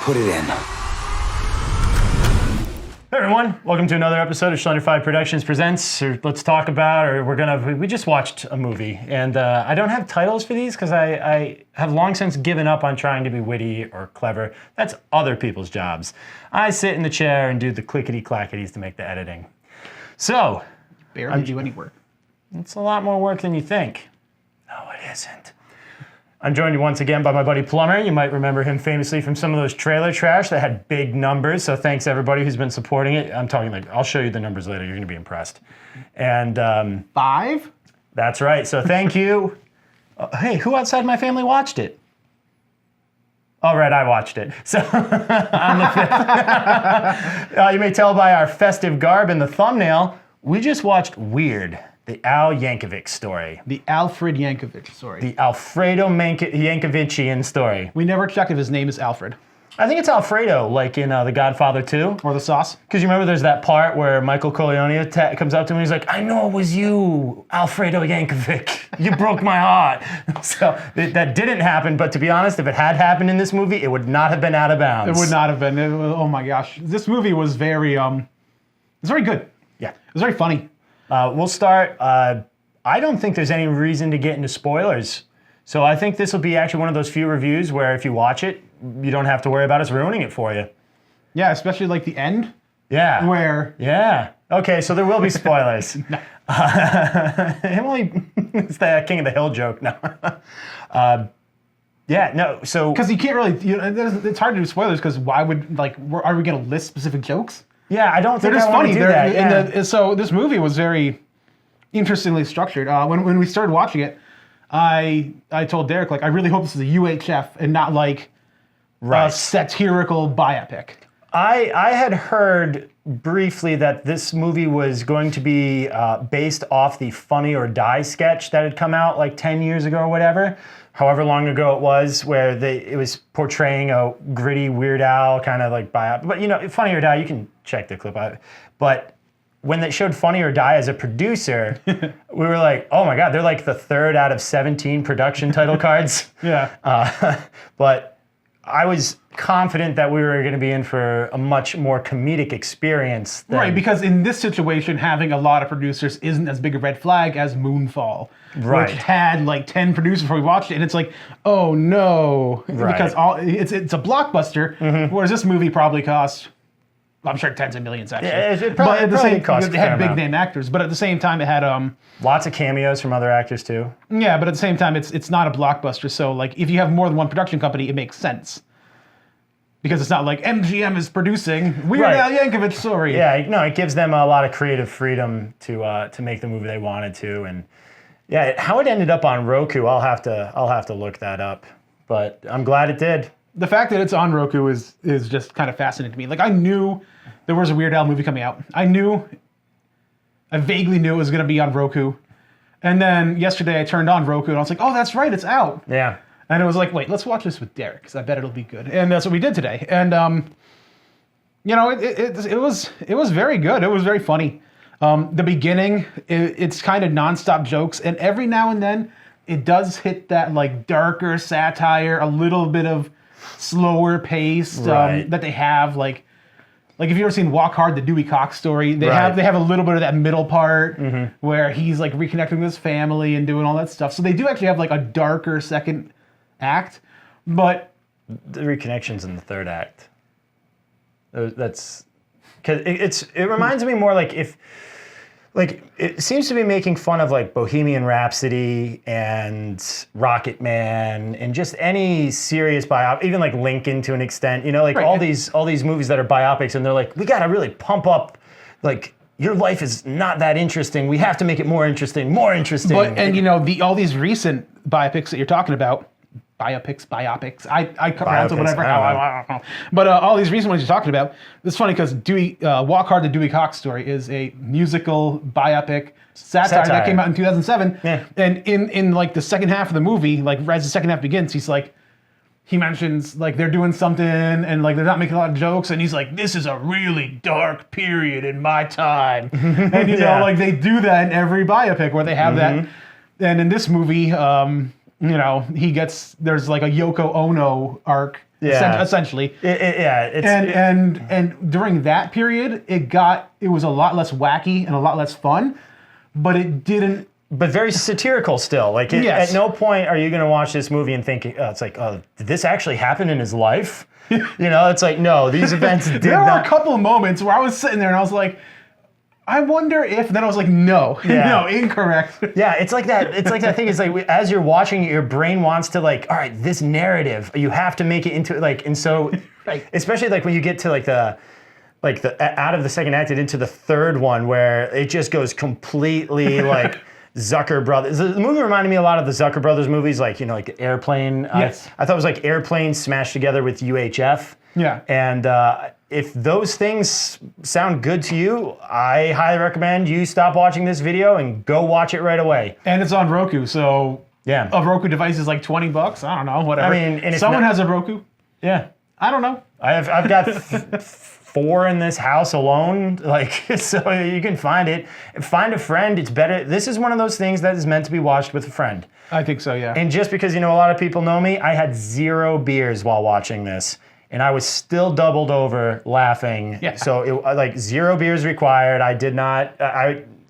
Put it in. Hey everyone, welcome to another episode of Schlender 5 Productions Presents, or Let's Talk About, we just watched a movie, and I don't have titles for these because I have long since given up on trying to be witty or clever. That's other people's jobs. I sit in the chair and do the clickety-clackities to make the editing. So, barely do any work. It's a lot more work than you think. No, it isn't. I'm joined once again by my buddy Plummer. You might remember him famously from some of those trailer trash that had big numbers, so thanks everybody who's been supporting it. I'm talking like, I'll show you the numbers later, you're gonna be impressed. And 5? That's right, so thank you. Hey, who outside my family watched it? All right, I watched it. So, on the 5th. You may tell by our festive garb in the thumbnail, we just watched Weird, the Al Yankovic story. The Alfred Yankovic story. The Alfredo Yankovician story. We never checked if his name is Alfred. I think it's Alfredo, like in The Godfather 2. Or the sauce. Because you remember there's that part where Michael Corleone comes up to him and he's like, I know it was you, Alfredo Yankovic. You broke my heart. So that didn't happen, but to be honest, if it had happened in this movie, it would not have been out of bounds. It would not have been. Oh my gosh. This movie was very, it's very good. Yeah. It was very funny. We'll start. I don't think there's any reason to get into spoilers. So I think this will be actually one of those few reviews where if you watch it, you don't have to worry about us ruining it for you. Yeah, especially like the end. Yeah. Where... Yeah. Okay, so there will be spoilers. Emily, it's the King of the Hill joke now. Yeah, no, so... Because you can't really... it's hard to do spoilers because why would... Like, are we going to list specific jokes? Yeah, I don't think They're just I want funny. to do that. Yeah. So this movie was very interestingly structured. When we started watching it, I told Derek, like, I really hope this is a UHF and not like a satirical biopic. I had heard briefly that this movie was going to be based off the Funny or Die sketch that had come out like 10 years ago or whatever. However long ago it was, where it was portraying a gritty Weird Al kind of like biopic. But you know, Funny or Die, you can check the clip out. But when they showed Funny or Die as a producer, we were like, oh my God, they're like the 3rd out of 17 production title cards. Yeah. But I was confident that we were going to be in for a much more comedic experience. Right, because in this situation, having a lot of producers isn't as big a red flag as Moonfall. Right. Which had like 10 producers before we watched it, and it's like, oh no. Right. Because it's a blockbuster, whereas this movie probably cost, I'm sure, tens of millions actually. Yeah, it probably cost it had big name actors, but at the same time it had lots of cameos from other actors too. Yeah, but at the same time it's not a blockbuster, so like if you have more than one production company, it makes sense. Because it's not like MGM is producing Weird Al Yankovic story. Yeah, no, it gives them a lot of creative freedom to make the movie they wanted to, and yeah, how it ended up on Roku, I'll have to look that up. But I'm glad it did. The fact that it's on Roku is just kind of fascinating to me. Like I knew there was a Weird Al movie coming out. I vaguely knew it was going to be on Roku, and then yesterday I turned on Roku and I was like, oh, that's right, it's out. Yeah. And it was like, wait, let's watch this with Derek, because I bet it'll be good. And that's what we did today. And, you know, it was very good. It was very funny. The beginning, it's kind of nonstop jokes. And every now and then, it does hit that, like, darker satire, a little bit of slower paced that they have. Like if you've ever seen Walk Hard, the Dewey Cox story, they have a little bit of that middle part where he's, like, reconnecting with his family and doing all that stuff. So they do actually have, like, a darker second act, but the reconnections in the 3rd act. That's because it reminds me more like it seems to be making fun of like Bohemian Rhapsody and Rocket Man and just any serious biopic, even like Lincoln to an extent. You know, like all these movies that are biopics, and they're like, we got to really pump up like. Your life is not that interesting. We have to make it more interesting, more interesting. But and you know all these recent biopics that you're talking about. Biopics. I pronounce it whatever. I don't know. But all these recent ones you're talking about, it's funny because Walk Hard, the Dewey Cox story is a musical biopic satire that came out in 2007. Yeah. And in like the second half of the movie, like as the second half begins, he mentions like they're doing something and like they're not making a lot of jokes, and he's like, this is a really dark period in my time. And you know, like they do that in every biopic where they have that. And in this movie, you know, there's like a Yoko Ono arc Yeah. essentially. It's And during that period, it was a lot less wacky and a lot less fun, but it didn't. but very satirical still. Like Yes. at no point are you going to watch this movie and think it's like, oh, did this actually happen in his life? It's like, no, these events did There were not. a couple of moments where I was sitting there and I was like, I wonder if. And then I was like, no, no, incorrect. Yeah, it's like that. It's like that thing. It's like as you're watching it, your brain wants to like, all right, this narrative, you have to make it into like, and so, Right. especially like when you get to like the out of the second act and into the third one where it just goes completely like Zucker Brothers. The movie reminded me a lot of the Zucker Brothers movies, like like the Airplane. Yes. I thought it was like Airplane smashed together with UHF. Yeah. And if those things sound good to you, I highly recommend you stop watching this video and go watch it right away. And it's on Roku, so Yeah. a Roku device is like $20. I don't know, whatever. I mean, and if someone not- has a Roku. Yeah. I don't know. I've got 4 in this house alone, like, so you can find it. Find a friend. It's better. This is one of those things that is meant to be watched with a friend. I think so, yeah. And just because a lot of people know me, I had 0 beers while watching this, and I was still doubled over laughing. Yeah. So like 0 beers required. I did not.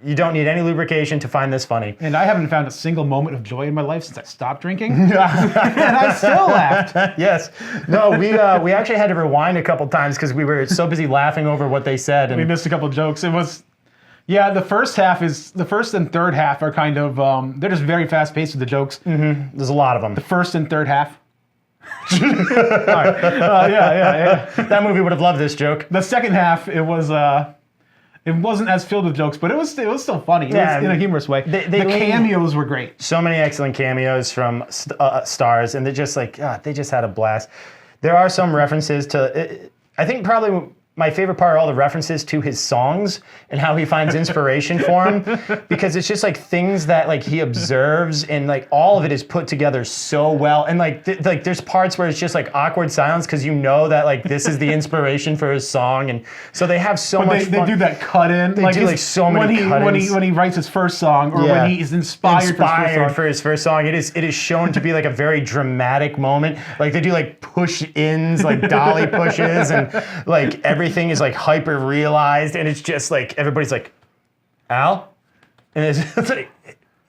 You don't need any lubrication to find this funny. And I haven't found a single moment of joy in my life since I stopped drinking. And I still laughed. Yes. No, we actually had to rewind a couple times because we were so busy laughing over what they said. We And missed a couple of jokes. It was, the first and third half are kind of, they're just very fast paced with the jokes. there's a lot of them. First and third half. All right. Yeah. That movie would have loved this joke. The second half, it wasn't as filled with jokes, but it was still funny. It was in a humorous way. They the lean- cameos were great. So many excellent cameos from stars, and they're just like, they just had a blast. There are some references to, I think probably my favorite part are all the references to his songs and how he finds inspiration for them, because it's just like things that like he observes, and like all of it is put together so well. And like there's parts where it's just like awkward silence because that like this is the inspiration for his song, and so they have so much They fun. do that cut in. They do, like, so many cut-ins. when he writes his first song, or when he is inspired for his first song. It is shown to be like a very dramatic moment. Like they do like push-ins, like dolly pushes, and like everything is like hyper realized, and it's just like everybody's like, Al, and it's like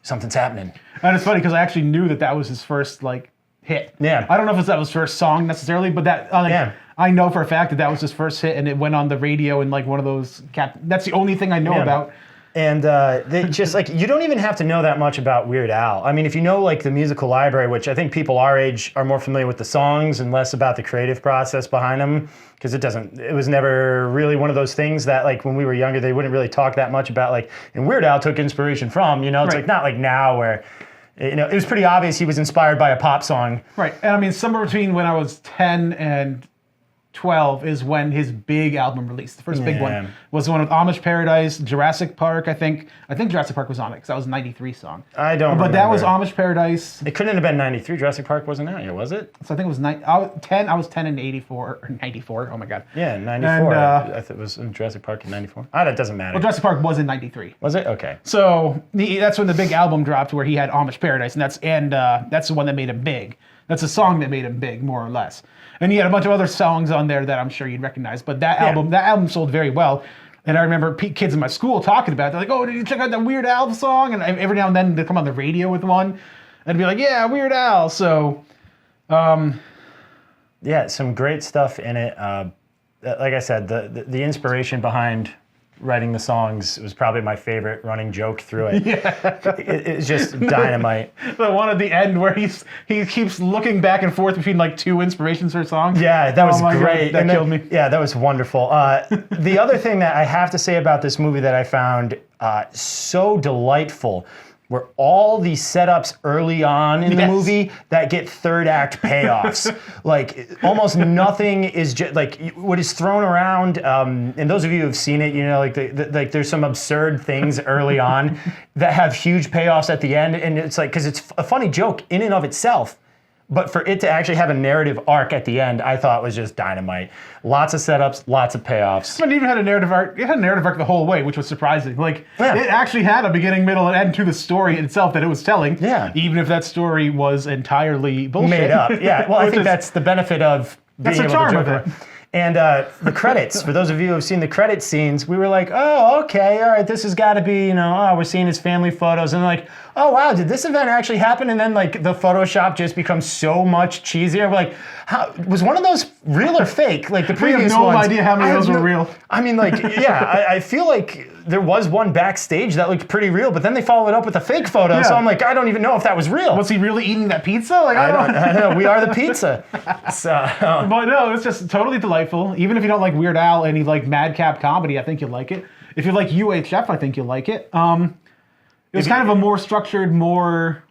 something's happening. And it's funny because I actually knew that was his first like hit. Yeah. I don't know if that was his first song necessarily, but I know for a fact that was his first hit, and it went on the radio in like one of those. That's the only thing I know about. And they just like, you don't even have to know that much about Weird Al. I mean, if you know like the musical library, which I think people our age are more familiar with the songs and less about the creative process behind them, because it was never really one of those things that like when we were younger, they wouldn't really talk that much about like, and Weird Al took inspiration from, it's Right. like not like now where, it was pretty obvious he was inspired by a pop song. Right, and I mean somewhere between when I was 10 and 12 is when his big album released. The first big one was the one with Amish Paradise, Jurassic Park, I think. I think Jurassic Park was on it because that was a 93 song. I don't But remember. that was Amish Paradise. It couldn't have been 93. Jurassic Park wasn't out yet, was it? So I think it was 10. I was 10 in 84 or 94. Oh my god. Yeah, 94. And, I thought it was in Jurassic Park in 94. That doesn't matter. Well, Jurassic Park was in 93. Was it? Okay. So that's when the big album dropped where he had Amish Paradise, and that's the one that made him big. That's a song that made him big, more or less. And he had a bunch of other songs on there that I'm sure you'd recognize. But that album sold very well. And I remember kids in my school talking about it. They're like, "Oh, did you check out that Weird Al song?" And every now and then they'd come on the radio with one, and be like, "Yeah, Weird Al." So, yeah, some great stuff in it. Like I said, the inspiration behind writing the songs was probably my favorite running joke through it. It's just dynamite. The one at the end where he keeps looking back and forth between like two inspirations for songs. Yeah, that was great. God, that killed me. Yeah, that was wonderful. The other thing that I have to say about this movie that I found so delightful were all these setups early on in the movie that get third act payoffs. Like almost nothing is just like what is thrown around. And those of you who've seen it, like there's some absurd things early on that have huge payoffs at the end, and it's like because it's a funny joke in and of itself. But for it to actually have a narrative arc at the end, I thought was just dynamite. Lots of setups, lots of payoffs. But it even had a narrative arc. It had a narrative arc the whole way, which was surprising. Like it actually had a beginning, middle, and end to the story itself that it was telling. Yeah. Even if that story was entirely bullshit. Made up. Yeah. Well, I think that's the benefit of That's being the able to charm joke of it. around. And the credits, for those of you who have seen the credit scenes, we were like, oh, okay, all right, this has got to be, we're seeing his family photos. And like, oh, wow, did this event actually happen? And then like the Photoshop just becomes so much cheesier. We're like, was one of those real or fake? Like the We have previous no ones. idea how many of those were real. I mean, like, yeah, I feel like there was one backstage that looked pretty real, but then they followed it up with a fake photo. So I'm like, I don't even know if that was real. Was he really eating that pizza? Like, I I don't know. We are the pizza. So, But no, it's just totally delightful. Even if you don't like Weird Al and you like madcap comedy, I think you'll like it. If you like UHF, I think you'll like it. It was kind of a more structured, more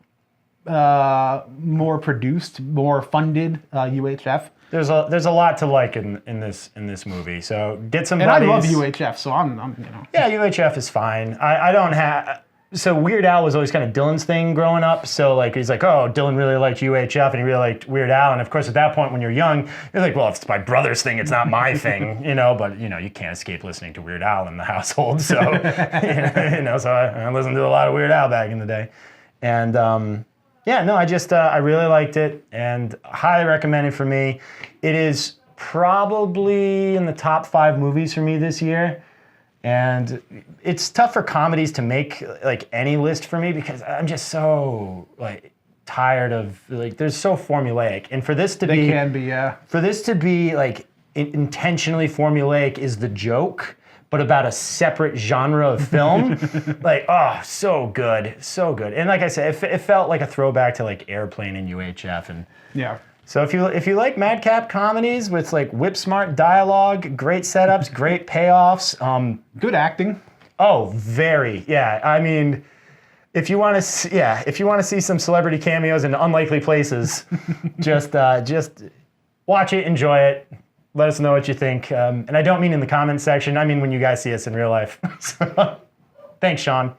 produced, more funded UHF. there's a lot to like in this movie. So get some And buddies. I love UHF, so I'm Yeah, UHF is fine. I don't have. So Weird Al was always kind of Dylan's thing growing up. So like he's like, oh, Dylan really liked UHF and he really liked Weird Al. And of course, at that point when you're young, you're like, well, if it's my brother's thing, it's not my thing, But you can't escape listening to Weird Al in the household. So so I listened to a lot of Weird Al back in the day, and I really liked it and highly recommend it for me. It is probably in the top 5 movies for me this year. And it's tough for comedies to make like any list for me because I'm just so like tired of like they're so formulaic. And for this to They can be, yeah. For this to be like intentionally formulaic is the joke, but about a separate genre of film. Like, oh, so good, so good. And like I said, it felt like a throwback to like Airplane and UHF and Yeah. So if you like madcap comedies with like whip smart dialogue, great setups, great payoffs, Good acting. oh, very, yeah. I mean, if you want to see some celebrity cameos in unlikely places, just watch it, enjoy it. Let us know what you think, and I don't mean in the comments section. I mean when you guys see us in real life. So, thanks, Sean.